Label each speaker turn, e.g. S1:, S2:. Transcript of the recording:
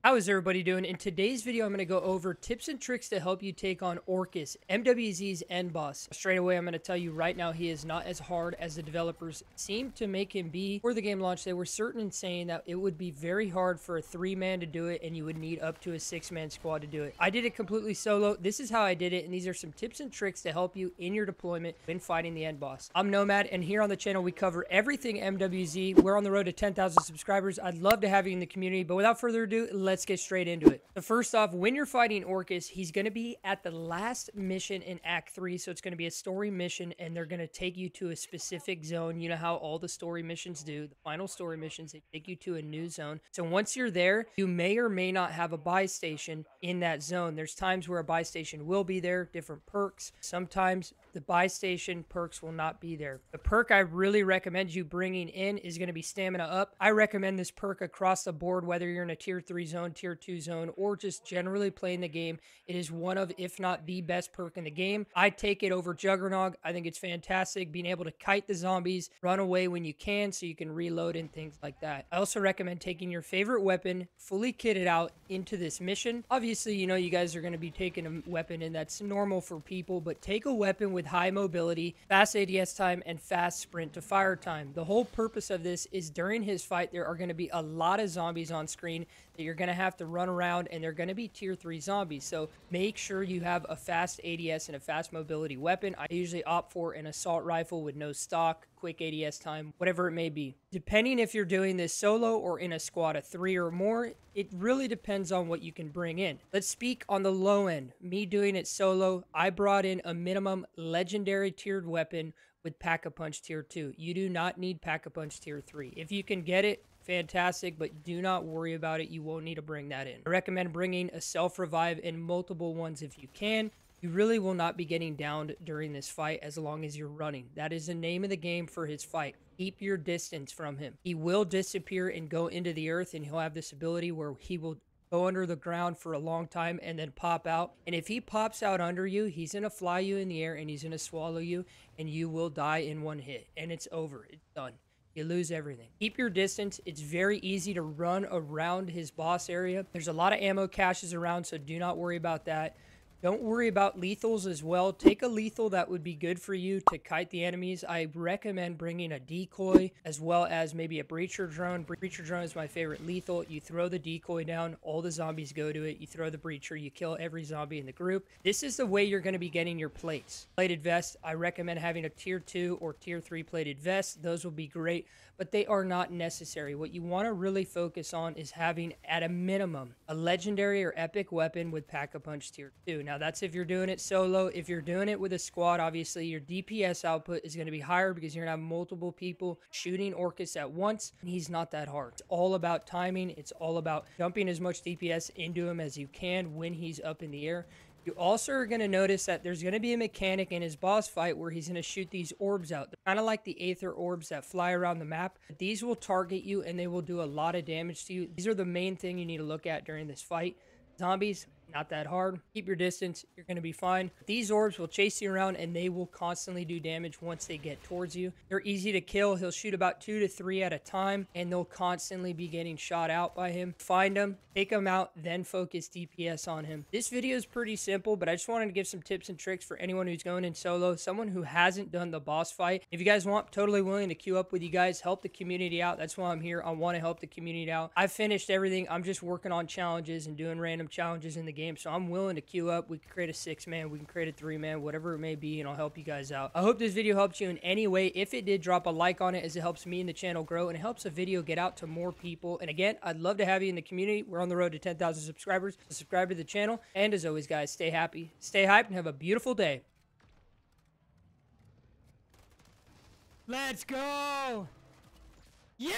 S1: How is everybody doing? In today's video, I'm going to go over tips and tricks to help you take on Orcus MWZ's end boss. Straight away, I'm going to tell you right now, he is not as hard as the developers seem to make him be. For the game launch, they were certain in saying that it would be very hard for a 3-man to do it, and you would need up to a 6-man squad to do it. I did it completely solo. This is how I did it, and these are some tips and tricks to help you in your deployment when fighting the end boss. I'm Nomad, and here on the channel, we cover everything MWZ. We're on the road to 10,000 subscribers. I'd love to have you in the community, but without further ado, let's get straight into it. So first off, when you're fighting Orcus, he's going to be at the last mission in Act 3, so it's going to be a story mission, and they're going to take you to a specific zone. You know how all the story missions do. The final story missions, they take you to a new zone. So once you're there, you may or may not have a buy station in that zone. There's times where a buy station will be there, different perks. Sometimes the buy station perks will not be there. The perk I really recommend you bringing in is going to be stamina up. I recommend this perk across the board, whether you're in a tier 3 zone, tier 2 zone, or just generally playing the game. It is one of, if not the best perk in the game. I take it over Juggernog. I think it's fantastic, being able to kite the zombies, run away when you can so you can reload and things like that. I also recommend taking your favorite weapon, fully kitted out, into this mission. Obviously, you know you guys are going to be taking a weapon, and that's normal for people, but take a weapon with high mobility, fast ADS time, and fast sprint to fire time. The whole purpose of this is during his fight, there are going to be a lot of zombies on screen that you're going to have to run around, and they're going to be tier 3 zombies. So make sure you have a fast ADS and a fast mobility weapon. I usually opt for an assault rifle with no stock, quick ADS time, whatever it may be. Depending if you're doing this solo or in a squad of 3 or more, it really depends on what you can bring in. Let's speak on the low end. Me doing it solo, I brought in a minimum legendary tiered weapon with Pack-a-Punch tier 2. You do not need Pack-a-Punch tier 3. If you can get it, fantastic, but do not worry about it. You won't need to bring that in. I recommend bringing a self-revive and multiple ones if you can. You really will not be getting downed during this fight as long as you're running. That is the name of the game for his fight. Keep your distance from him. He will disappear and go into the earth, and he'll have this ability where he will go under the ground for a long time and then pop out. And if he pops out under you, he's going to fly you in the air and he's going to swallow you, and you will die in one hit. And it's over. It's done. You lose everything. Keep your distance. It's very easy to run around his boss area. There's a lot of ammo caches around, so do not worry about that. Don't worry about lethals as well. Take a lethal that would be good for you to kite the enemies. I recommend bringing a decoy as well as maybe a breacher drone. Breacher drone is my favorite lethal. You throw the decoy down, all the zombies go to it. You throw the breacher, you kill every zombie in the group. This is the way you're going to be getting your plates. Plated vest, I recommend having a tier 2 or tier 3 plated vest. Those will be great, but they are not necessary. What you want to really focus on is having, at a minimum, a legendary or epic weapon with Pack-a-Punch tier 2. Now, that's if you're doing it solo. If you're doing it with a squad, obviously, your DPS output is going to be higher because you're going to have multiple people shooting Orcus at once, and he's not that hard. It's all about timing. It's all about dumping as much DPS into him as you can when he's up in the air. You also are going to notice that there's going to be a mechanic in his boss fight where he's going to shoot these orbs out. They're kind of like the Aether orbs that fly around the map. These will target you, and they will do a lot of damage to you. These are the main thing you need to look at during this fight. Zombies, not that hard. Keep your distance. You're going to be fine. These orbs will chase you around, and they will constantly do damage once they get towards you. They're easy to kill. He'll shoot about 2 to 3 at a time, and they'll constantly be getting shot out by him. Find him, take him out, then focus DPS on him. This video is pretty simple, but I just wanted to give some tips and tricks for anyone who's going in solo, someone who hasn't done the boss fight. If you guys want, totally willing to queue up with you guys, help the community out. That's why I'm here. I want to help the community out. I've finished everything. I'm just working on challenges and doing random challenges in the game, so I'm willing to queue up. We can create a 6-man, we can create a 3-man, whatever it may be, and I'll help you guys out. I hope this video helps you in any way. If it did, drop a like on it, as it helps me and the channel grow, and it helps the video get out to more people. And again, I'd love to have you in the community. We're on the road to 10,000 subscribers, so subscribe to the channel, and as always, guys, stay happy, stay hyped, and have a beautiful day. Let's go! Yeah!